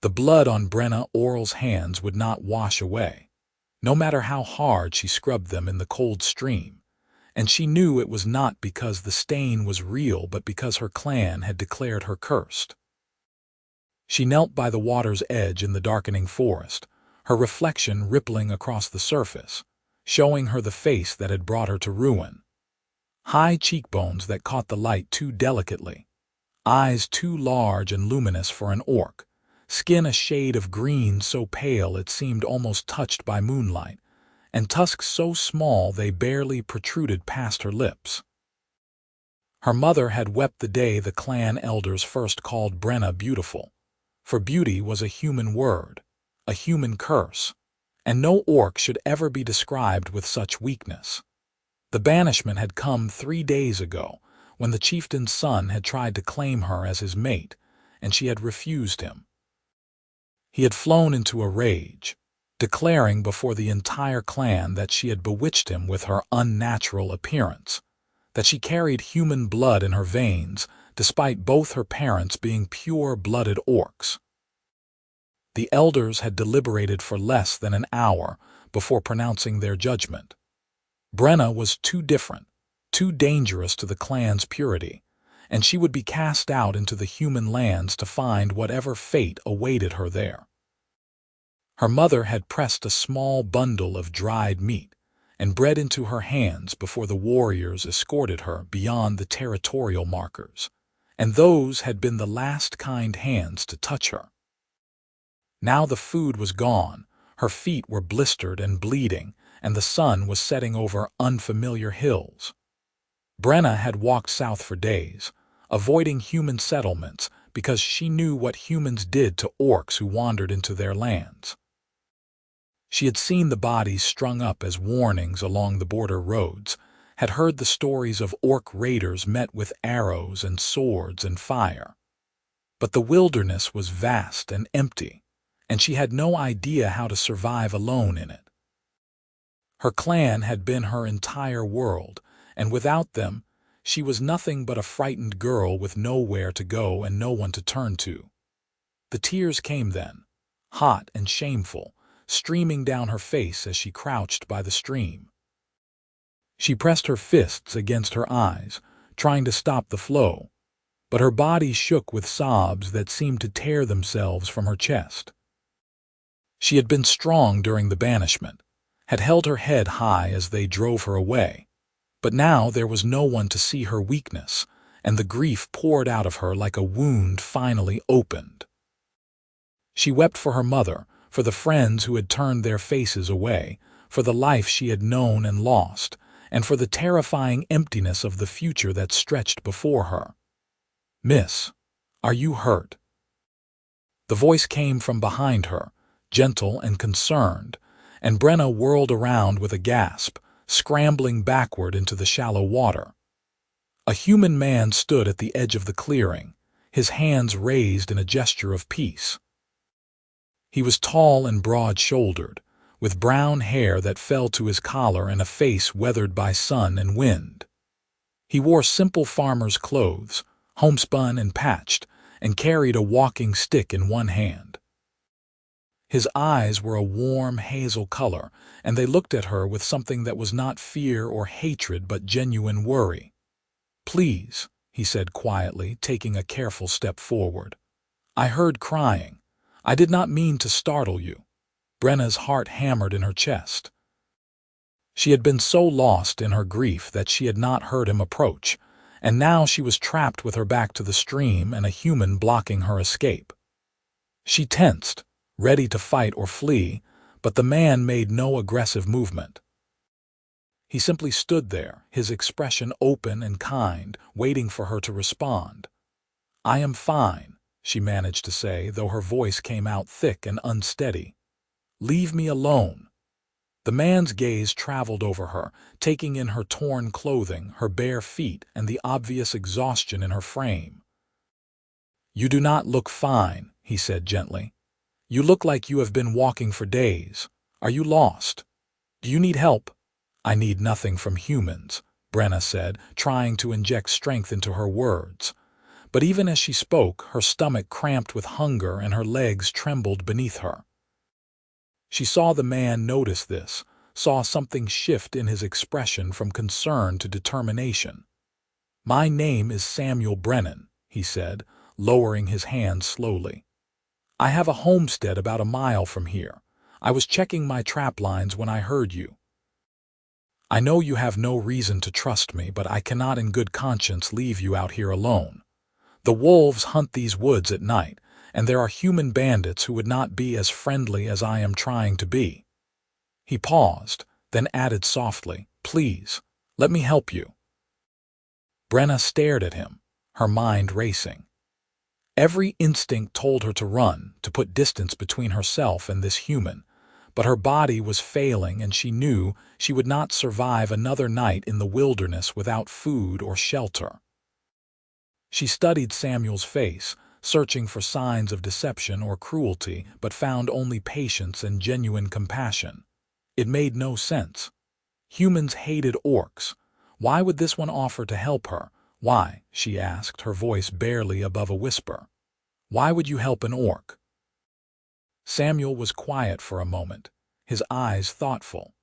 The blood on Brenna Orel's hands would not wash away, no matter how hard she scrubbed them in the cold stream, and she knew it was not because the stain was real but because her clan had declared her cursed. She knelt by the water's edge in the darkening forest, her reflection rippling across the surface, showing her the face that had brought her to ruin. High cheekbones that caught the light too delicately, eyes too large and luminous for an orc, skin a shade of green so pale it seemed almost touched by moonlight, and tusks so small they barely protruded past her lips. Her mother had wept the day the clan elders first called Brenna beautiful, for beauty was a human word, a human curse, and no orc should ever be described with such weakness. The banishment had come 3 days ago, when the chieftain's son had tried to claim her as his mate, and she had refused him. He had flown into a rage, declaring before the entire clan that she had bewitched him with her unnatural appearance, that she carried human blood in her veins, despite both her parents being pure-blooded orcs. The elders had deliberated for less than an hour before pronouncing their judgment. Brenna was too different, too dangerous to the clan's purity, and she would be cast out into the human lands to find whatever fate awaited her there. Her mother had pressed a small bundle of dried meat and bread into her hands before the warriors escorted her beyond the territorial markers, and those had been the last kind hands to touch her. Now the food was gone, her feet were blistered and bleeding, and the sun was setting over unfamiliar hills. Brenna had walked south for days, avoiding human settlements because she knew what humans did to orcs who wandered into their lands. She had seen the bodies strung up as warnings along the border roads, had heard the stories of orc raiders met with arrows and swords and fire. But the wilderness was vast and empty, and she had no idea how to survive alone in it. Her clan had been her entire world, and without them, she was nothing but a frightened girl with nowhere to go and no one to turn to. The tears came then, hot and shameful, streaming down her face as she crouched by the stream. She pressed her fists against her eyes, trying to stop the flow, but her body shook with sobs that seemed to tear themselves from her chest. She had been strong during the banishment, had held her head high as they drove her away, but now there was no one to see her weakness, and the grief poured out of her like a wound finally opened. She wept for her mother, for the friends who had turned their faces away, for the life she had known and lost, and for the terrifying emptiness of the future that stretched before her. "Miss, are you hurt?" The voice came from behind her, gentle and concerned, and Brenna whirled around with a gasp, scrambling backward into the shallow water. A human man stood at the edge of the clearing, his hands raised in a gesture of peace. He was tall and broad-shouldered, with brown hair that fell to his collar and a face weathered by sun and wind. He wore simple farmer's clothes, homespun and patched, and carried a walking stick in one hand. His eyes were a warm hazel color, and they looked at her with something that was not fear or hatred but genuine worry. "Please," he said quietly, taking a careful step forward. "I heard crying. I did not mean to startle you." Brenna's heart hammered in her chest. She had been so lost in her grief that she had not heard him approach, and now she was trapped with her back to the stream and a human blocking her escape. She tensed, ready to fight or flee, but the man made no aggressive movement. He simply stood there, his expression open and kind, waiting for her to respond. "I am fine," she managed to say, though her voice came out thick and unsteady. "Leave me alone." The man's gaze traveled over her, taking in her torn clothing, her bare feet, and the obvious exhaustion in her frame. "You do not look fine," he said gently. "You look like you have been walking for days. Are you lost? Do you need help?" "I need nothing from humans," Brenna said, trying to inject strength into her words. But even as she spoke, her stomach cramped with hunger and her legs trembled beneath her. She saw the man notice this, saw something shift in his expression from concern to determination. "My name is Samuel Brennan," he said, lowering his hand slowly. "I have a homestead about a mile from here. I was checking my trap lines when I heard you. I know you have no reason to trust me, but I cannot in good conscience leave you out here alone. The wolves hunt these woods at night, and there are human bandits who would not be as friendly as I am trying to be." He paused, then added softly, "Please, let me help you." Brenna stared at him, her mind racing. Every instinct told her to run, to put distance between herself and this human, but her body was failing and she knew she would not survive another night in the wilderness without food or shelter. She studied Samuel's face, searching for signs of deception or cruelty, but found only patience and genuine compassion. It made no sense. Humans hated orcs. Why would this one offer to help her? "Why?" she asked, her voice barely above a whisper. "Why would you help an orc?" Samuel was quiet for a moment, his eyes thoughtful.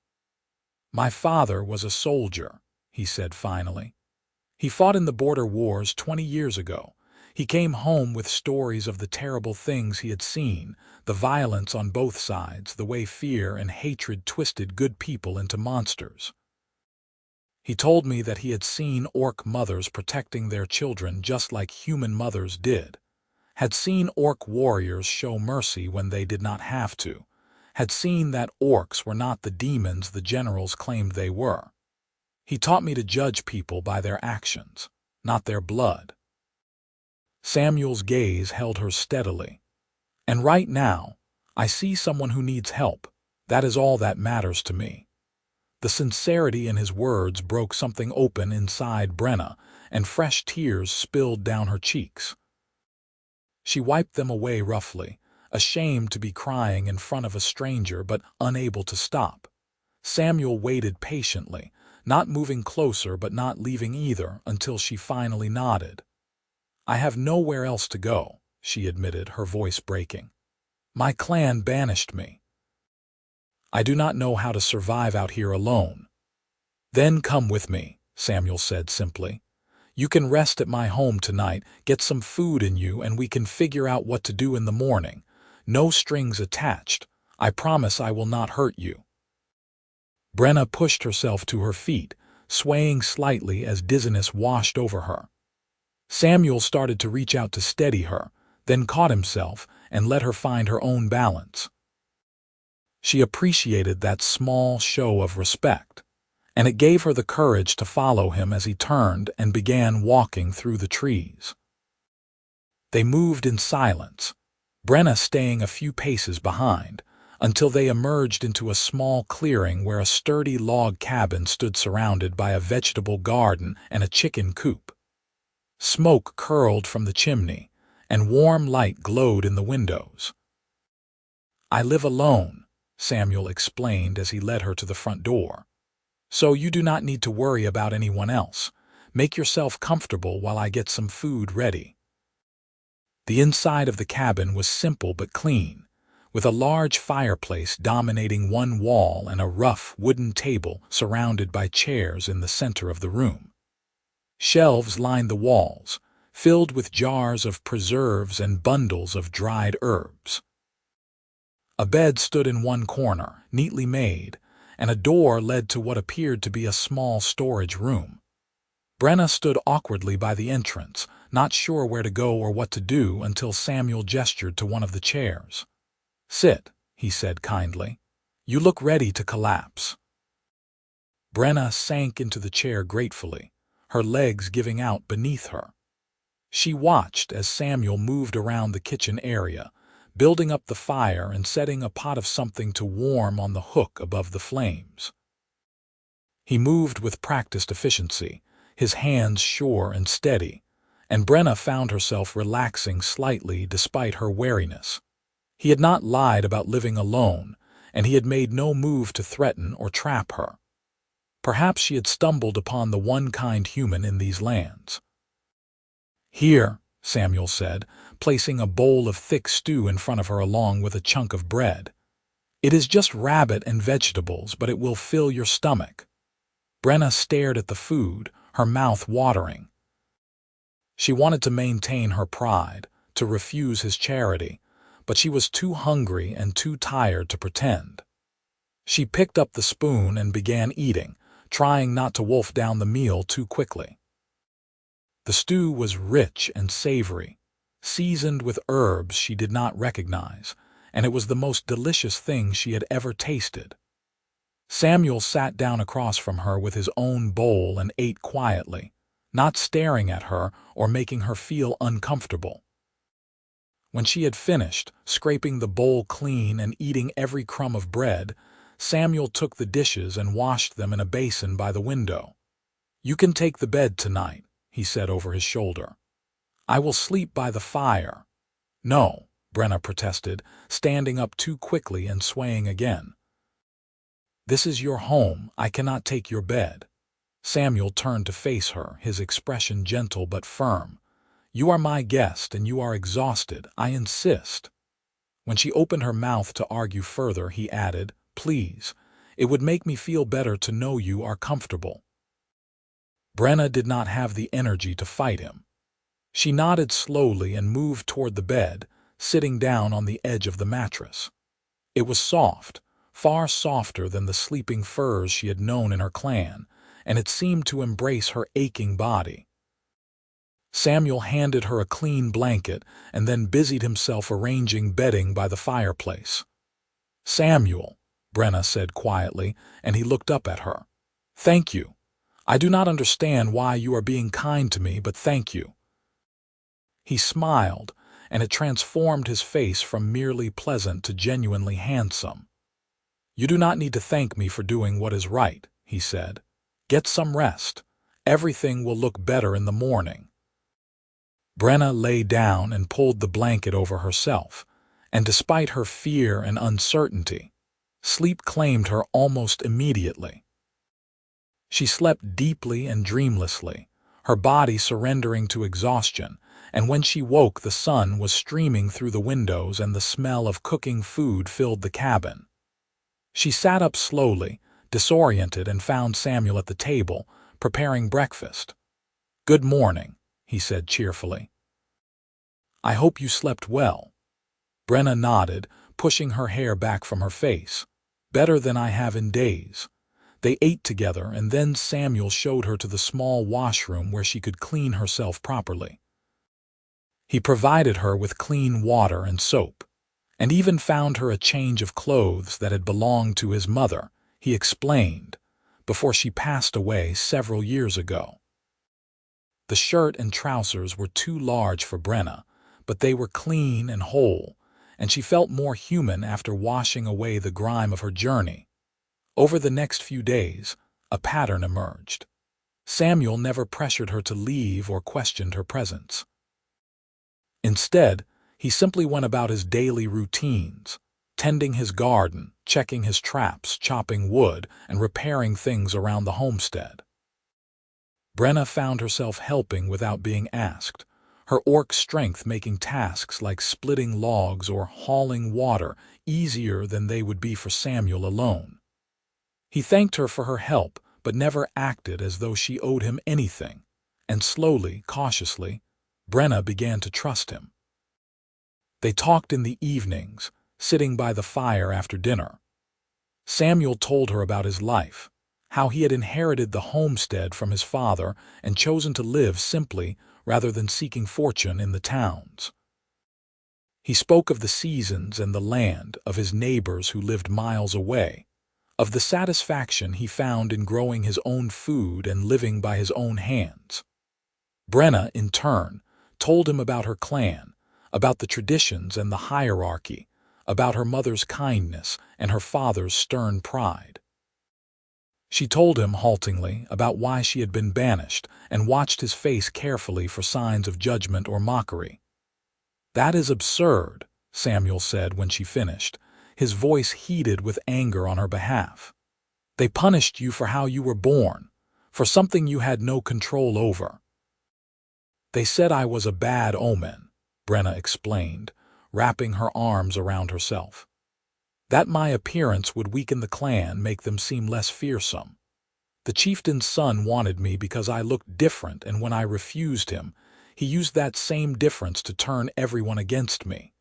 "My father was a soldier," he said finally. "He fought in the border wars 20 years ago. He came home with stories of the terrible things he had seen, the violence on both sides, the way fear and hatred twisted good people into monsters. He told me that he had seen orc mothers protecting their children just like human mothers did, had seen orc warriors show mercy when they did not have to, had seen that orcs were not the demons the generals claimed they were. He taught me to judge people by their actions, not their blood." Samuel's gaze held her steadily. "And right now, I see someone who needs help. That is all that matters to me." The sincerity in his words broke something open inside Brenna, and fresh tears spilled down her cheeks. She wiped them away roughly, ashamed to be crying in front of a stranger but unable to stop. Samuel waited patiently, not moving closer but not leaving either, until she finally nodded. "I have nowhere else to go," she admitted, her voice breaking. "My clan banished me. I do not know how to survive out here alone." "Then come with me," Samuel said simply. "You can rest at my home tonight, get some food in you, and we can figure out what to do in the morning. No strings attached. I promise I will not hurt you." Brenna pushed herself to her feet, swaying slightly as dizziness washed over her. Samuel started to reach out to steady her, then caught himself and let her find her own balance. She appreciated that small show of respect, and it gave her the courage to follow him as he turned and began walking through the trees. They moved in silence, Brenna staying a few paces behind, until they emerged into a small clearing where a sturdy log cabin stood surrounded by a vegetable garden and a chicken coop. Smoke curled from the chimney, and warm light glowed in the windows. "I live alone," Samuel explained as he led her to the front door. "So you do not need to worry about anyone else. Make yourself comfortable while I get some food ready." The inside of the cabin was simple but clean, with a large fireplace dominating one wall and a rough wooden table surrounded by chairs in the center of the room. Shelves lined the walls, filled with jars of preserves and bundles of dried herbs. A bed stood in one corner, neatly made, and a door led to what appeared to be a small storage room. Brenna stood awkwardly by the entrance, not sure where to go or what to do, until Samuel gestured to one of the chairs. "Sit," he said kindly. "You look ready to collapse." Brenna sank into the chair gratefully, her legs giving out beneath her. She watched as Samuel moved around the kitchen area, building up the fire and setting a pot of something to warm on the hook above the flames. He moved with practiced efficiency, his hands sure and steady, and Brenna found herself relaxing slightly despite her wariness. He had not lied about living alone, and he had made no move to threaten or trap her. Perhaps she had stumbled upon the one kind human in these lands. "Here," Samuel said, placing a bowl of thick stew in front of her along with a chunk of bread. "It is just rabbit and vegetables, but it will fill your stomach." Brenna stared at the food, her mouth watering. She wanted to maintain her pride, to refuse his charity, but she was too hungry and too tired to pretend. She picked up the spoon and began eating, trying not to wolf down the meal too quickly. The stew was rich and savory, seasoned with herbs she did not recognize, and it was the most delicious thing she had ever tasted. Samuel sat down across from her with his own bowl and ate quietly, not staring at her or making her feel uncomfortable. When she had finished, scraping the bowl clean and eating every crumb of bread, Samuel took the dishes and washed them in a basin by the window. "You can take the bed tonight," he said over his shoulder. "I will sleep by the fire." "No," Brenna protested, standing up too quickly and swaying again. "This is your home. I cannot take your bed." Samuel turned to face her, his expression gentle but firm. "You are my guest and you are exhausted. I insist." When she opened her mouth to argue further, he added, "Please, it would make me feel better to know you are comfortable." Brenna did not have the energy to fight him. She nodded slowly and moved toward the bed, sitting down on the edge of the mattress. It was soft, far softer than the sleeping furs she had known in her clan, and it seemed to embrace her aching body. Samuel handed her a clean blanket and then busied himself arranging bedding by the fireplace. "Samuel," Brenna said quietly, and he looked up at her. "Thank you. I do not understand why you are being kind to me, but thank you." He smiled, and it transformed his face from merely pleasant to genuinely handsome. "You do not need to thank me for doing what is right," he said. "Get some rest. Everything will look better in the morning." Brenna lay down and pulled the blanket over herself, and despite her fear and uncertainty, sleep claimed her almost immediately. She slept deeply and dreamlessly, her body surrendering to exhaustion, and when she woke the sun was streaming through the windows and the smell of cooking food filled the cabin. She sat up slowly, disoriented, and found Samuel at the table, preparing breakfast. "Good morning," he said cheerfully. "I hope you slept well." Brenna nodded, pushing her hair back from her face. "Better than I have in days." They ate together, and then Samuel showed her to the small washroom where she could clean herself properly. He provided her with clean water and soap, and even found her a change of clothes that had belonged to his mother, he explained, before she passed away several years ago. The shirt and trousers were too large for Brenna, but they were clean and whole, and she felt more human after washing away the grime of her journey. Over the next few days, a pattern emerged. Samuel never pressured her to leave or questioned her presence. Instead, he simply went about his daily routines, tending his garden, checking his traps, chopping wood, and repairing things around the homestead. Brenna found herself helping without being asked, her orc strength making tasks like splitting logs or hauling water easier than they would be for Samuel alone. He thanked her for her help, but never acted as though she owed him anything, and slowly, cautiously, Brenna began to trust him. They talked in the evenings, sitting by the fire after dinner. Samuel told her about his life, how he had inherited the homestead from his father and chosen to live simply rather than seeking fortune in the towns. He spoke of the seasons and the land, of his neighbors who lived miles away, of the satisfaction he found in growing his own food and living by his own hands. Brenna, in turn, told him about her clan, about the traditions and the hierarchy, about her mother's kindness and her father's stern pride. She told him haltingly about why she had been banished and watched his face carefully for signs of judgment or mockery. "That is absurd," Samuel said when she finished, his voice heated with anger on her behalf. "They punished you for how you were born, for something you had no control over." They said I was a bad omen, Brenna explained, wrapping her arms around herself. That my appearance would weaken the clan, make them seem less fearsome. The chieftain's son wanted me because I looked different, and when I refused him, he used that same difference to turn everyone against me.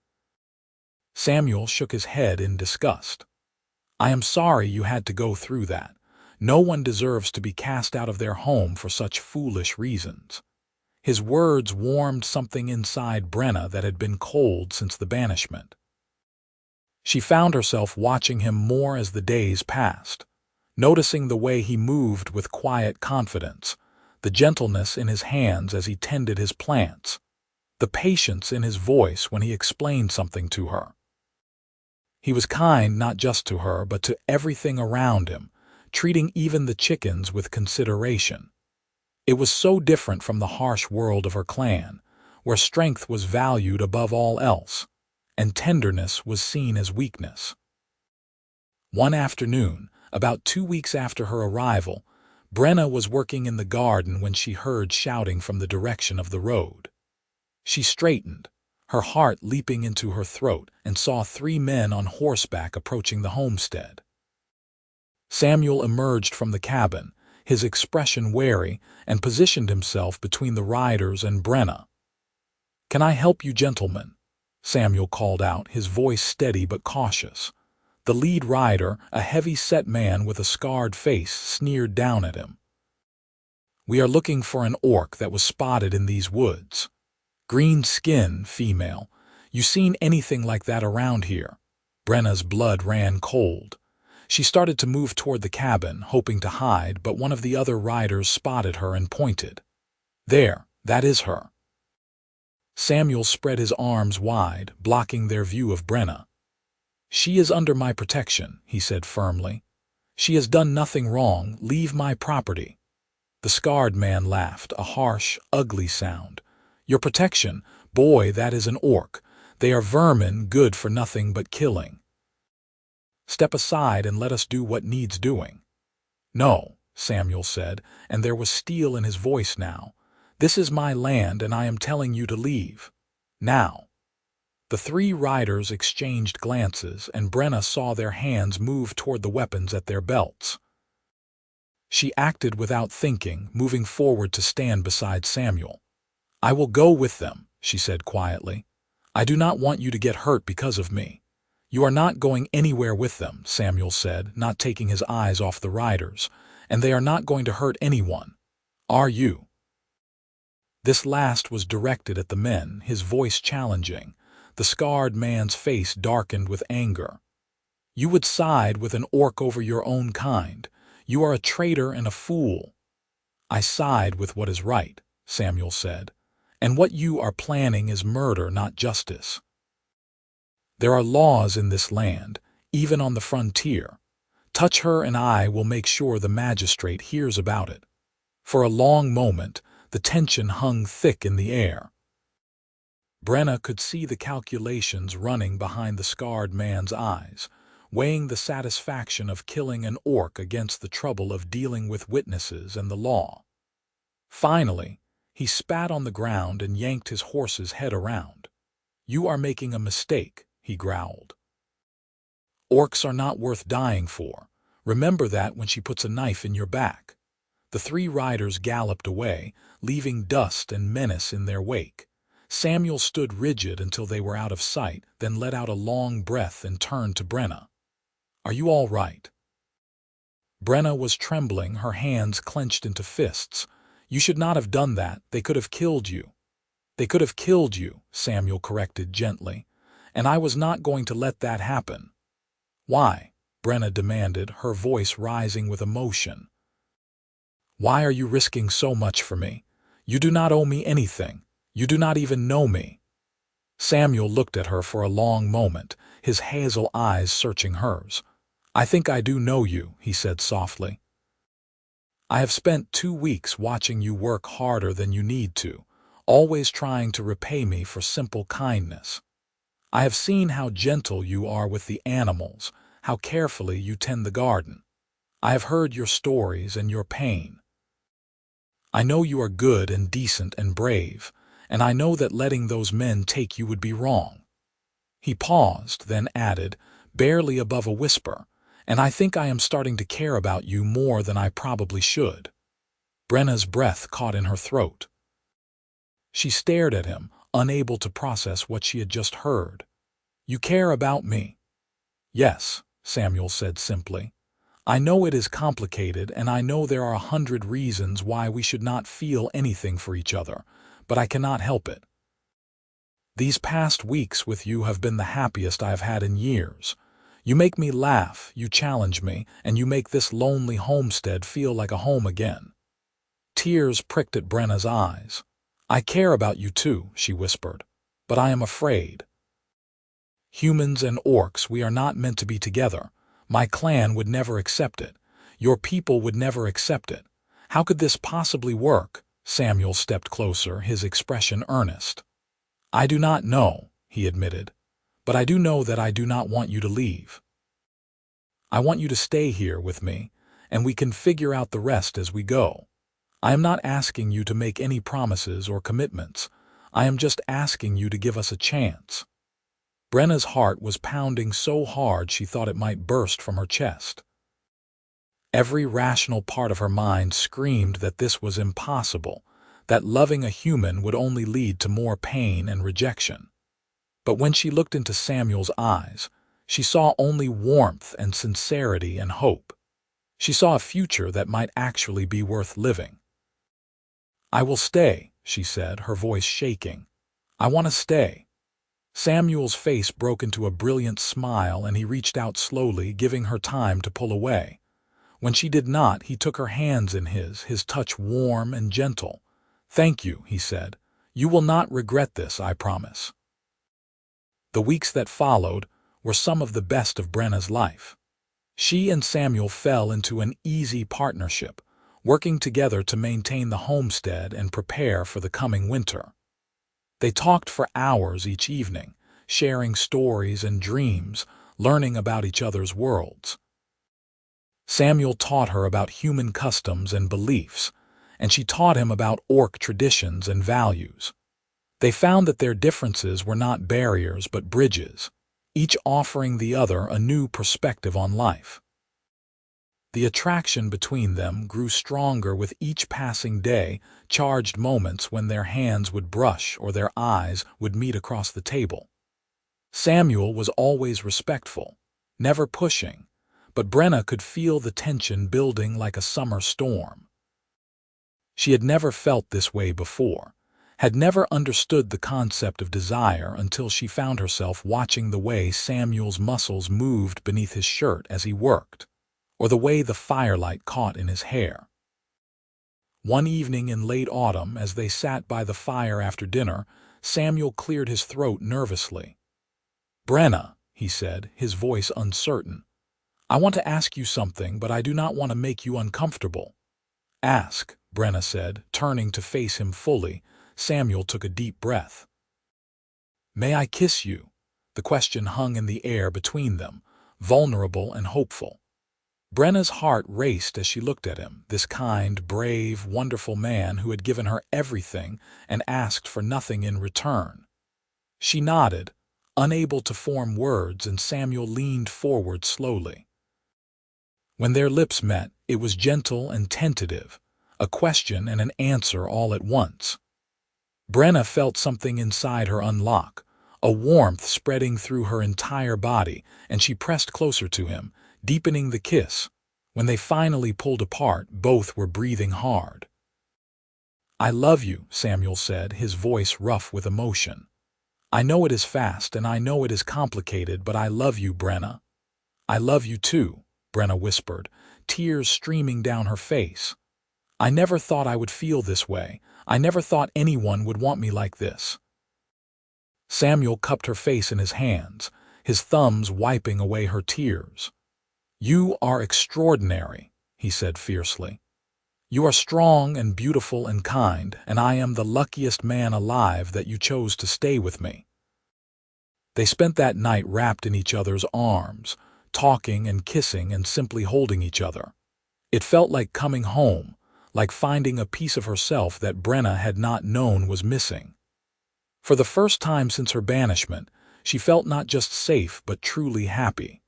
Samuel shook his head in disgust. I am sorry you had to go through that. No one deserves to be cast out of their home for such foolish reasons. His words warmed something inside Brenna that had been cold since the banishment. She found herself watching him more as the days passed, noticing the way he moved with quiet confidence, the gentleness in his hands as he tended his plants, the patience in his voice when he explained something to her. He was kind not just to her but to everything around him, treating even the chickens with consideration. It was so different from the harsh world of her clan, where strength was valued above all else, and tenderness was seen as weakness. One afternoon, about 2 weeks after her arrival, Brenna was working in the garden when she heard shouting from the direction of the road. She straightened, her heart leaping into her throat, and saw 3 men on horseback approaching the homestead. Samuel emerged from the cabin, his expression wary, and positioned himself between the riders and Brenna. "Can I help you, gentlemen?" Samuel called out, his voice steady but cautious. The lead rider, a heavy-set man with a scarred face, sneered down at him. "We are looking for an orc that was spotted in these woods. Green skin, female. You seen anything like that around here?" Brenna's blood ran cold. She started to move toward the cabin, hoping to hide, but one of the other riders spotted her and pointed. "There, that is her." Samuel spread his arms wide, blocking their view of Brenna. "She is under my protection," he said firmly. "She has done nothing wrong. Leave my property." The scarred man laughed, a harsh, ugly sound. "Your protection? Boy, that is an orc. They are vermin, good for nothing but killing. Step aside and let us do what needs doing." "No," Samuel said, and there was steel in his voice now. "This is my land, and I am telling you to leave. Now." The 3 riders exchanged glances, and Brenna saw their hands move toward the weapons at their belts. She acted without thinking, moving forward to stand beside Samuel. "I will go with them," she said quietly. "I do not want you to get hurt because of me." "You are not going anywhere with them," Samuel said, not taking his eyes off the riders, "and they are not going to hurt anyone. Are you?" This last was directed at the men, his voice challenging. The scarred man's face darkened with anger. "You would side with an orc over your own kind. You are a traitor and a fool." "I side with what is right," Samuel said. "And what you are planning is murder, not justice. There are laws in this land, even on the frontier. Touch her and I will make sure the magistrate hears about it." For a long moment, the tension hung thick in the air. Brenna could see the calculations running behind the scarred man's eyes, weighing the satisfaction of killing an orc against the trouble of dealing with witnesses and the law. Finally, he spat on the ground and yanked his horse's head around. "You are making a mistake," he growled. "Orcs are not worth dying for. Remember that when she puts a knife in your back." The 3 riders galloped away, leaving dust and menace in their wake. Samuel stood rigid until they were out of sight, then let out a long breath and turned to Brenna. "Are you all right?" Brenna was trembling, her hands clenched into fists. "You should not have done that. They could have killed you." "They could have killed you," Samuel corrected gently. "And I was not going to let that happen." "Why?" Brenna demanded, her voice rising with emotion. "Why are you risking so much for me? You do not owe me anything. You do not even know me." Samuel looked at her for a long moment, his hazel eyes searching hers. "I think I do know you," he said softly. "I have spent 2 weeks watching you work harder than you need to, always trying to repay me for simple kindness. I have seen how gentle you are with the animals, how carefully you tend the garden. I have heard your stories and your pain. I know you are good and decent and brave, and I know that letting those men take you would be wrong." He paused, then added, barely above a whisper, "And I think I am starting to care about you more than I probably should." Brenna's breath caught in her throat. She stared at him, unable to process what she had just heard. "You care about me?" "Yes," Samuel said simply. "I know it is complicated, and I know there are 100 reasons why we should not feel anything for each other, but I cannot help it. These past weeks with you have been the happiest I have had in years. You make me laugh, you challenge me, and you make this lonely homestead feel like a home again." Tears pricked at Brenna's eyes. "I care about you too," she whispered, "but I am afraid. Humans and orcs, we are not meant to be together. My clan would never accept it. Your people would never accept it. How could this possibly work?" Samuel stepped closer, his expression earnest. "I do not know," he admitted, "but I do know that I do not want you to leave. I want you to stay here with me, and we can figure out the rest as we go. I am not asking you to make any promises or commitments. I am just asking you to give us a chance." Brenna's heart was pounding so hard she thought it might burst from her chest. Every rational part of her mind screamed that this was impossible, that loving a human would only lead to more pain and rejection. But when she looked into Samuel's eyes, she saw only warmth and sincerity and hope. She saw a future that might actually be worth living. "I will stay," she said, her voice shaking. "I want to stay." Samuel's face broke into a brilliant smile, and he reached out slowly, giving her time to pull away. When she did not, he took her hands in his touch warm and gentle. "Thank you," he said. "You will not regret this, I promise." The weeks that followed were some of the best of Brenna's life. She and Samuel fell into an easy partnership, working together to maintain the homestead and prepare for the coming winter. They talked for hours each evening, sharing stories and dreams, learning about each other's worlds. Samuel taught her about human customs and beliefs, and she taught him about orc traditions and values. They found that their differences were not barriers but bridges, each offering the other a new perspective on life. The attraction between them grew stronger with each passing day, charged moments when their hands would brush or their eyes would meet across the table. Samuel was always respectful, never pushing, but Brenna could feel the tension building like a summer storm. She had never felt this way before, had never understood the concept of desire until she found herself watching the way Samuel's muscles moved beneath his shirt as he worked, or the way the firelight caught in his hair. One evening in late autumn, as they sat by the fire after dinner, Samuel cleared his throat nervously. "Brenna," he said, his voice uncertain, "I want to ask you something, but I do not want to make you uncomfortable." "Ask," Brenna said, turning to face him fully. Samuel took a deep breath. "May I kiss you?" The question hung in the air between them, vulnerable and hopeful. Brenna's heart raced as she looked at him, this kind, brave, wonderful man who had given her everything and asked for nothing in return. She nodded, unable to form words, and Samuel leaned forward slowly. When their lips met, it was gentle and tentative, a question and an answer all at once. Brenna felt something inside her unlock, a warmth spreading through her entire body, and she pressed closer to him, deepening the kiss. When they finally pulled apart, both were breathing hard. "I love you," Samuel said, his voice rough with emotion. "I know it is fast and I know it is complicated, but I love you, Brenna." "I love you too," Brenna whispered, tears streaming down her face. "I never thought I would feel this way. I never thought anyone would want me like this." Samuel cupped her face in his hands, his thumbs wiping away her tears. "You are extraordinary," he said fiercely. "You are strong and beautiful and kind, and I am the luckiest man alive that you chose to stay with me." They spent that night wrapped in each other's arms, talking and kissing and simply holding each other. It felt like coming home, like finding a piece of herself that Brenna had not known was missing. For the first time since her banishment, she felt not just safe but truly happy.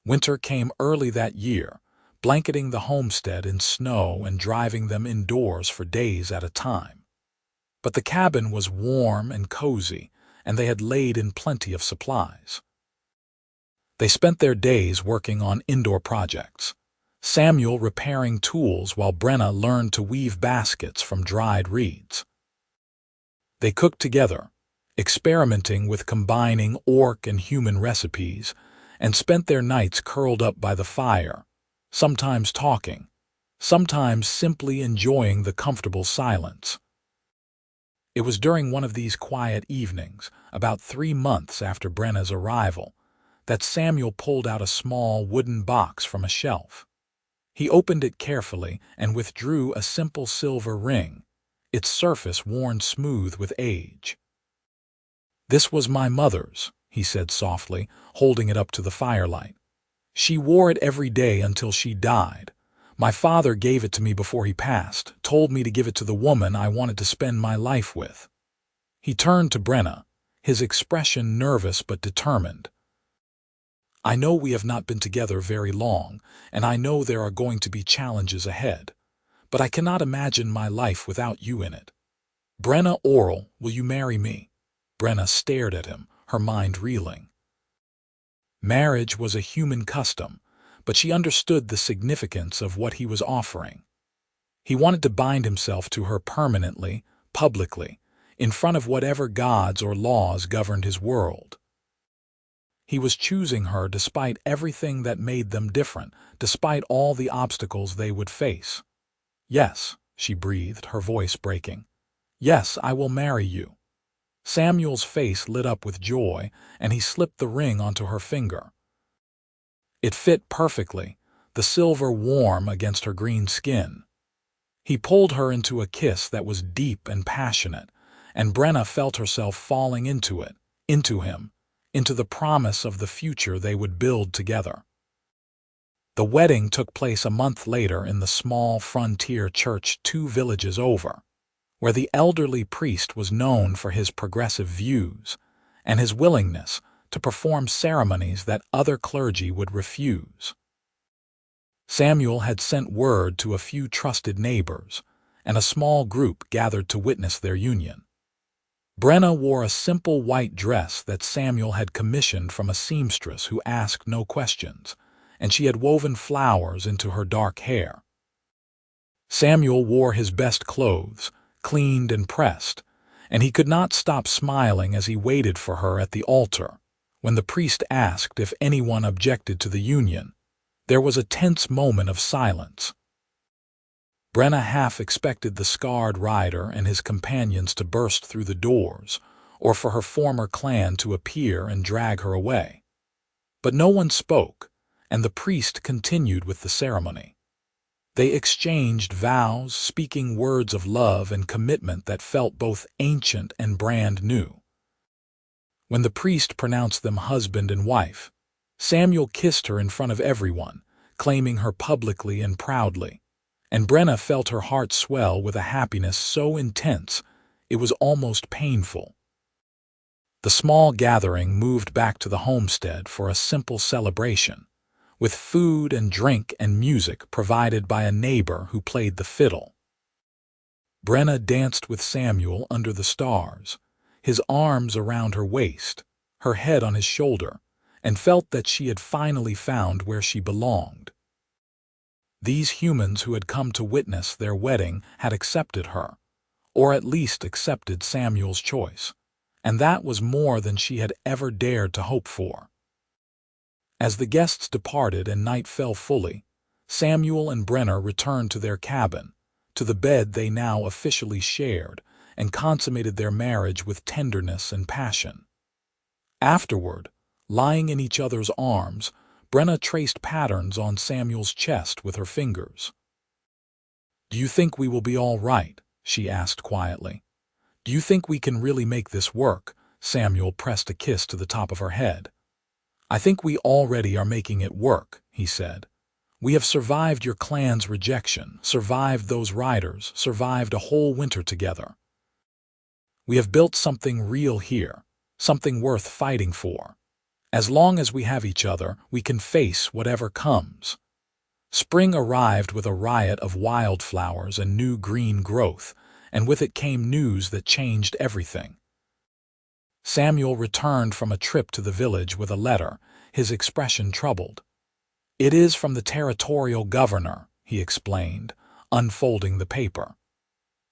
Winter came early that year, blanketing the homestead in snow and driving them indoors for days at a time. But the cabin was warm and cozy, and they had laid in plenty of supplies. They spent their days working on indoor projects, Samuel repairing tools while Brenna learned to weave baskets from dried reeds. They cooked together, experimenting with combining orc and human recipes, and spent their nights curled up by the fire, sometimes talking, sometimes simply enjoying the comfortable silence. It was during one of these quiet evenings, about 3 months after Brenna's arrival, that Samuel pulled out a small wooden box from a shelf. He opened it carefully and withdrew a simple silver ring, its surface worn smooth with age. "This was my mother's," he said softly, holding it up to the firelight. "She wore it every day until she died. My father gave it to me before he passed, told me to give it to the woman I wanted to spend my life with." He turned to Brenna, his expression nervous but determined. "I know we have not been together very long, and I know there are going to be challenges ahead, but I cannot imagine my life without you in it. Brenna Orel, will you marry me?" Brenna stared at him, her mind reeling. Marriage was a human custom, but she understood the significance of what he was offering. He wanted to bind himself to her permanently, publicly, in front of whatever gods or laws governed his world. He was choosing her despite everything that made them different, despite all the obstacles they would face. "Yes," she breathed, her voice breaking. "Yes, I will marry you." Samuel's face lit up with joy, and he slipped the ring onto her finger. It fit perfectly, the silver warm against her green skin. He pulled her into a kiss that was deep and passionate, and Brenna felt herself falling into it, into him, into the promise of the future they would build together. The wedding took place a month later in the small frontier church 2 villages over, where the elderly priest was known for his progressive views and his willingness to perform ceremonies that other clergy would refuse. Samuel had sent word to a few trusted neighbors, and a small group gathered to witness their union. Brenna wore a simple white dress that Samuel had commissioned from a seamstress who asked no questions, and she had woven flowers into her dark hair. Samuel wore his best clothes, cleaned and pressed, and he could not stop smiling as he waited for her at the altar. When the priest asked if anyone objected to the union, there was a tense moment of silence. Brenna half expected the scarred rider and his companions to burst through the doors, or for her former clan to appear and drag her away. But no one spoke, and the priest continued with the ceremony. They exchanged vows, speaking words of love and commitment that felt both ancient and brand new. When the priest pronounced them husband and wife, Samuel kissed her in front of everyone, claiming her publicly and proudly, and Brenna felt her heart swell with a happiness so intense it was almost painful. The small gathering moved back to the homestead for a simple celebration, with food and drink and music provided by a neighbor who played the fiddle. Brenna danced with Samuel under the stars, his arms around her waist, her head on his shoulder, and felt that she had finally found where she belonged. These humans who had come to witness their wedding had accepted her, or at least accepted Samuel's choice, and that was more than she had ever dared to hope for. As the guests departed and night fell fully, Samuel and Brenna returned to their cabin, to the bed they now officially shared, and consummated their marriage with tenderness and passion. Afterward, lying in each other's arms, Brenna traced patterns on Samuel's chest with her fingers. "Do you think we will be all right?" she asked quietly. "Do you think we can really make this work?" Samuel pressed a kiss to the top of her head. "I think we already are making it work," he said. "We have survived your clan's rejection, survived those riders, survived a whole winter together." We have built something real here, something worth fighting for. As long as we have each other, we can face whatever comes. Spring arrived with a riot of wildflowers and new green growth, and with it came news that changed everything. Samuel returned from a trip to the village with a letter, his expression troubled. "It is from the territorial governor," he explained, unfolding the paper.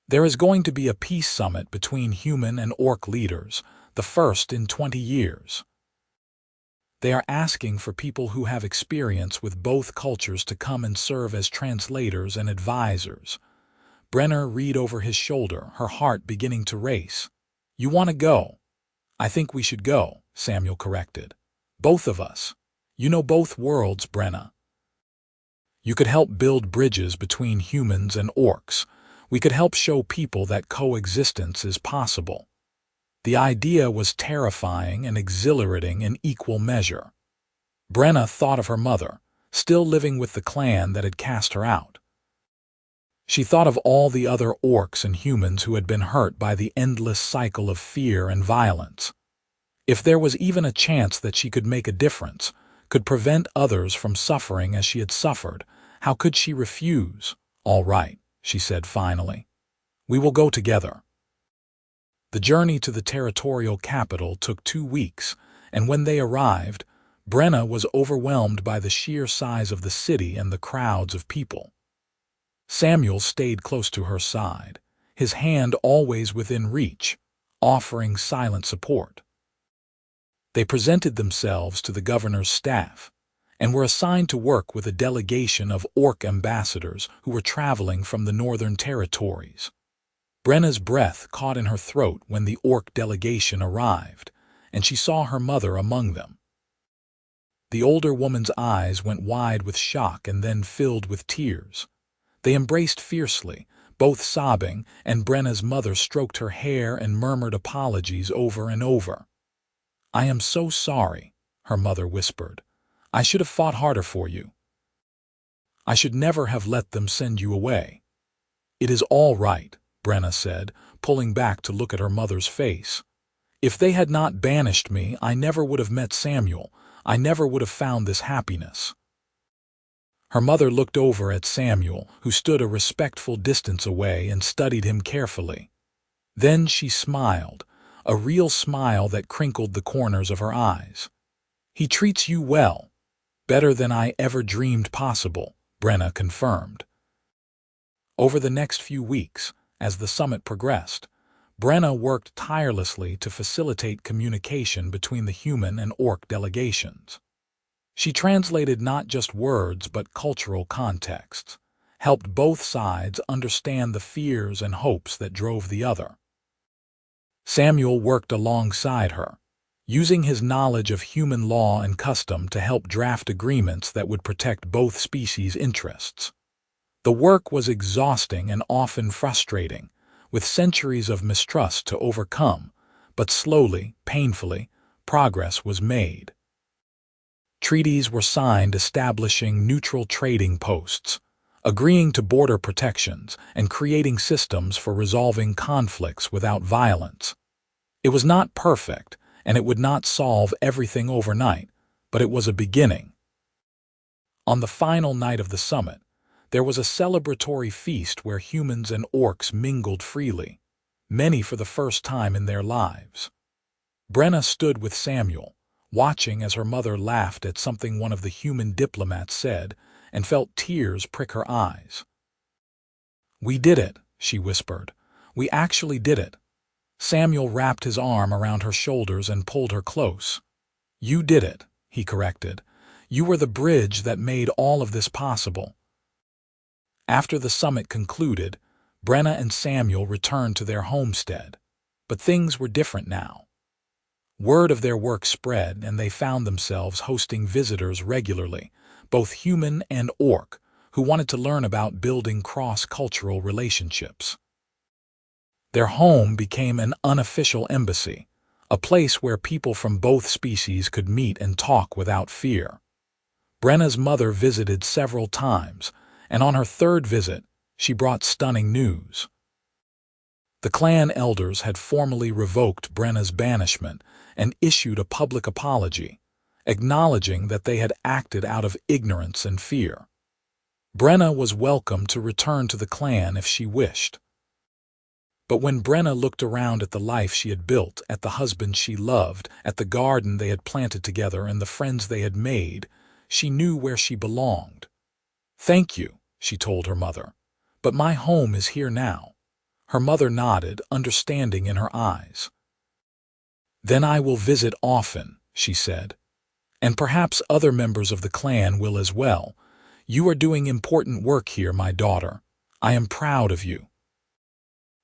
"There is going to be a peace summit between human and orc leaders, the first in 20 years. They are asking for people who have experience with both cultures to come and serve as translators and advisors." Brenna read over his shoulder, her heart beginning to race. "You want to go?" "I think we should go," Samuel corrected. "Both of us. You know both worlds, Brenna. You could help build bridges between humans and orcs. We could help show people that coexistence is possible." The idea was terrifying and exhilarating in equal measure. Brenna thought of her mother, still living with the clan that had cast her out. She thought of all the other orcs and humans who had been hurt by the endless cycle of fear and violence. If there was even a chance that she could make a difference, could prevent others from suffering as she had suffered, how could she refuse? "All right," she said finally. "We will go together." The journey to the territorial capital took 2 weeks, and when they arrived, Brenna was overwhelmed by the sheer size of the city and the crowds of people. Samuel stayed close to her side, his hand always within reach, offering silent support. They presented themselves to the governor's staff, and were assigned to work with a delegation of orc ambassadors who were traveling from the northern territories. Brenna's breath caught in her throat when the orc delegation arrived, and she saw her mother among them. The older woman's eyes went wide with shock and then filled with tears. They embraced fiercely, both sobbing, and Brenna's mother stroked her hair and murmured apologies over and over. "I am so sorry," her mother whispered. "I should have fought harder for you. I should never have let them send you away." "It is all right," Brenna said, pulling back to look at her mother's face. "If they had not banished me, I never would have met Samuel. I never would have found this happiness." Her mother looked over at Samuel, who stood a respectful distance away, and studied him carefully. Then she smiled, a real smile that crinkled the corners of her eyes. "He treats you well, better than I ever dreamed possible," Brenna confirmed. Over the next few weeks, as the summit progressed, Brenna worked tirelessly to facilitate communication between the human and orc delegations. She translated not just words but cultural contexts, helped both sides understand the fears and hopes that drove the other. Samuel worked alongside her, using his knowledge of human law and custom to help draft agreements that would protect both species' interests. The work was exhausting and often frustrating, with centuries of mistrust to overcome, but slowly, painfully, progress was made. Treaties were signed establishing neutral trading posts, agreeing to border protections, and creating systems for resolving conflicts without violence. It was not perfect, and it would not solve everything overnight, but it was a beginning. On the final night of the summit, there was a celebratory feast where humans and orcs mingled freely, many for the first time in their lives. Brenna stood with Samuel, watching as her mother laughed at something one of the human diplomats said, and felt tears prick her eyes. "We did it," she whispered. "We actually did it." Samuel wrapped his arm around her shoulders and pulled her close. "You did it," he corrected. "You were the bridge that made all of this possible." After the summit concluded, Brenna and Samuel returned to their homestead, but things were different now. Word of their work spread, and they found themselves hosting visitors regularly, both human and orc, who wanted to learn about building cross-cultural relationships. Their home became an unofficial embassy, a place where people from both species could meet and talk without fear. Brenna's mother visited several times, and on her third visit, she brought stunning news. The clan elders had formally revoked Brenna's banishment and issued a public apology, acknowledging that they had acted out of ignorance and fear. Brenna was welcome to return to the clan if she wished. But when Brenna looked around at the life she had built, at the husband she loved, at the garden they had planted together and the friends they had made, she knew where she belonged. "Thank you," she told her mother, "but my home is here now." Her mother nodded, understanding in her eyes. "Then I will visit often," she said, "and perhaps other members of the clan will as well. You are doing important work here, my daughter. I am proud of you."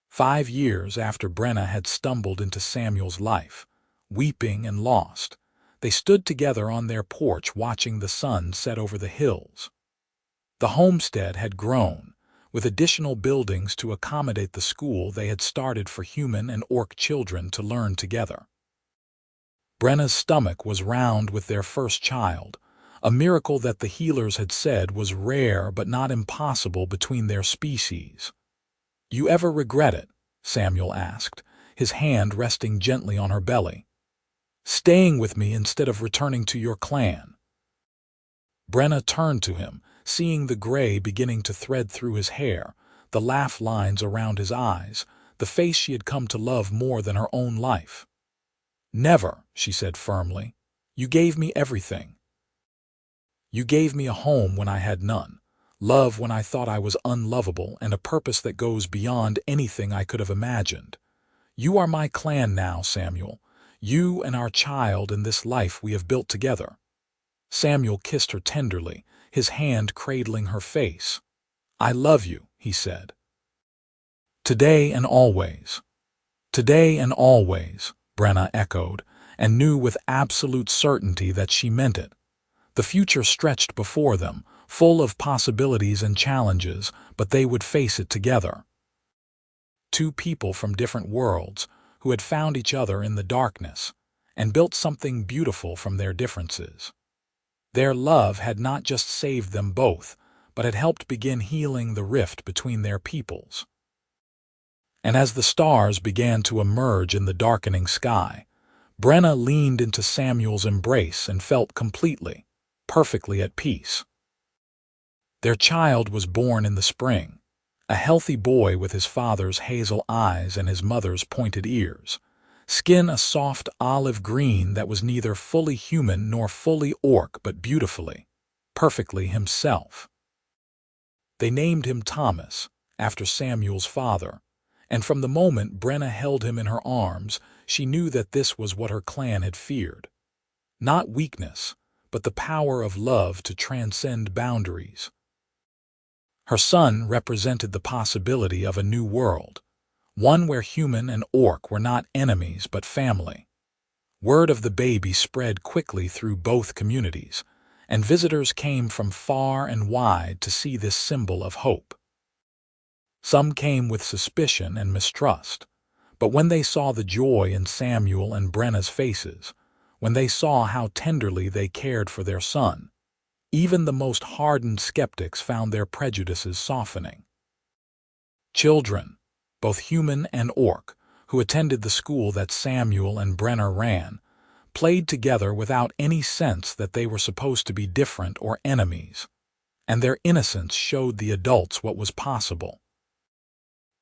5 years after Brenna had stumbled into Samuel's life, weeping and lost, they stood together on their porch watching the sun set over the hills. The homestead had grown, with additional buildings to accommodate the school they had started for human and orc children to learn together. Brenna's stomach was round with their first child, a miracle that the healers had said was rare but not impossible between their species. "You ever regret it?" Samuel asked, his hand resting gently on her belly. "Staying with me instead of returning to your clan?" Brenna turned to him, seeing the gray beginning to thread through his hair, the laugh lines around his eyes, the face she had come to love more than her own life. "Never," she said firmly. "You gave me everything. You gave me a home when I had none, love when I thought I was unlovable, and a purpose that goes beyond anything I could have imagined. You are my clan now, Samuel. You and our child and this life we have built together." Samuel kissed her tenderly, his hand cradling her face. "I love you," he said. "Today and always." "Today and always," Brenna echoed, and knew with absolute certainty that she meant it. The future stretched before them, full of possibilities and challenges, but they would face it together. Two people from different worlds who had found each other in the darkness and built something beautiful from their differences. Their love had not just saved them both, but had helped begin healing the rift between their peoples. And as the stars began to emerge in the darkening sky, Brenna leaned into Samuel's embrace and felt completely, perfectly at peace. Their child was born in the spring, a healthy boy with his father's hazel eyes and his mother's pointed ears, skin a soft olive green that was neither fully human nor fully orc but beautifully, perfectly himself. They named him Thomas, after Samuel's father, and from the moment Brenna held him in her arms, she knew that this was what her clan had feared. Not weakness, but the power of love to transcend boundaries. Her son represented the possibility of a new world, one where human and orc were not enemies but family. Word of the baby spread quickly through both communities, and visitors came from far and wide to see this symbol of hope. Some came with suspicion and mistrust, but when they saw the joy in Samuel and Brenna's faces, when they saw how tenderly they cared for their son, even the most hardened skeptics found their prejudices softening. Children, both human and orc, who attended the school that Samuel and Brenna ran, played together without any sense that they were supposed to be different or enemies, and their innocence showed the adults what was possible.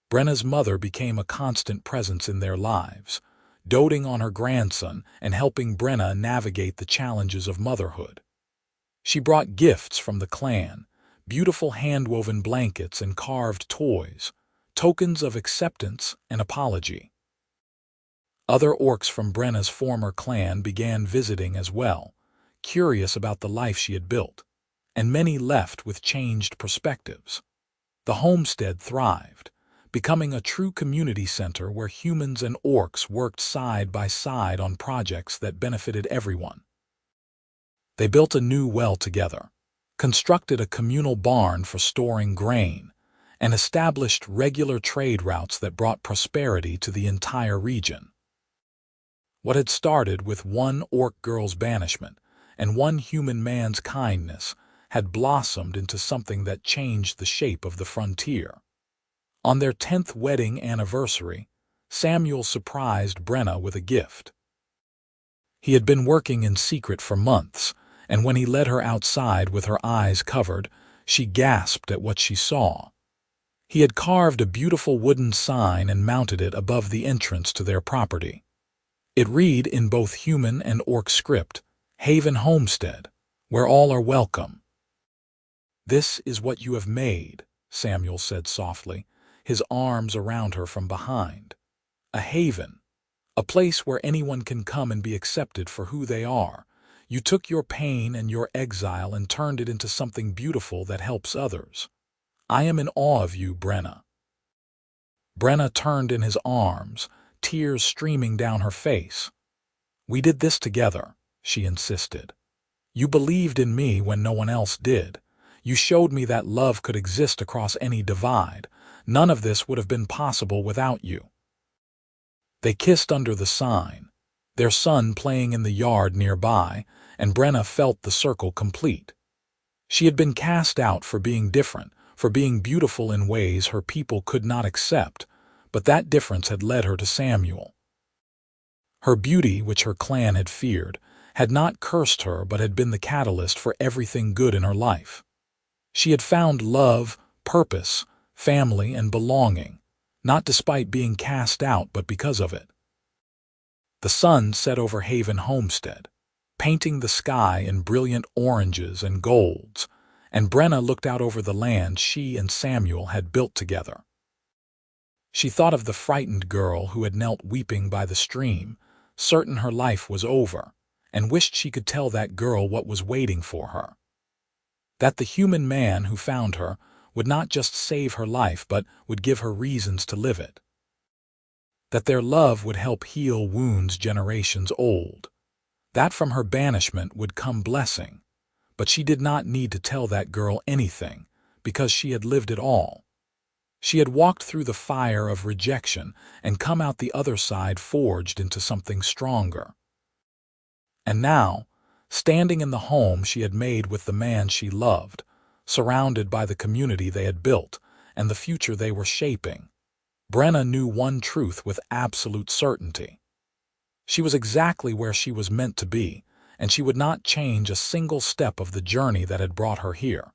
Brenna's mother became a constant presence in their lives, doting on her grandson and helping Brenna navigate the challenges of motherhood. She brought gifts from the clan, beautiful hand-woven blankets and carved toys, tokens of acceptance and apology. Other orcs from Brenna's former clan began visiting as well, curious about the life she had built, and many left with changed perspectives. The homestead thrived, becoming a true community center where humans and orcs worked side by side on projects that benefited everyone. They built a new well together, constructed a communal barn for storing grain, and established regular trade routes that brought prosperity to the entire region. What had started with one orc girl's banishment and one human man's kindness had blossomed into something that changed the shape of the frontier. On their 10th wedding anniversary, Samuel surprised Brenna with a gift. He had been working in secret for months, and when he led her outside with her eyes covered, she gasped at what she saw. He had carved a beautiful wooden sign and mounted it above the entrance to their property. It read in both human and orc script, "Haven Homestead, where all are welcome." "This is what you have made," Samuel said softly, his arms around her from behind. "A haven, a place where anyone can come and be accepted for who they are. You took your pain and your exile and turned it into something beautiful that helps others. I am in awe of you, Brenna." Brenna turned in his arms, tears streaming down her face. "We did this together," she insisted. "You believed in me when no one else did. You showed me that love could exist across any divide. None of this would have been possible without you." They kissed under the sign, their son playing in the yard nearby, and Brenna felt the circle complete. She had been cast out for being different, for being beautiful in ways her people could not accept, but that difference had led her to Samuel. Her beauty, which her clan had feared, had not cursed her but had been the catalyst for everything good in her life. She had found love, purpose, family, and belonging, not despite being cast out but because of it. The sun set over Haven Homestead, painting the sky in brilliant oranges and golds, and Brenna looked out over the land she and Samuel had built together. She thought of the frightened girl who had knelt weeping by the stream, certain her life was over, and wished she could tell that girl what was waiting for her. That the human man who found her would not just save her life but would give her reasons to live it. That their love would help heal wounds generations old. That from her banishment would come blessing. But she did not need to tell that girl anything, because she had lived it all. She had walked through the fire of rejection and come out the other side forged into something stronger. And now, standing in the home she had made with the man she loved, surrounded by the community they had built and the future they were shaping, Brenna knew one truth with absolute certainty. She was exactly where she was meant to be, and she would not change a single step of the journey that had brought her here.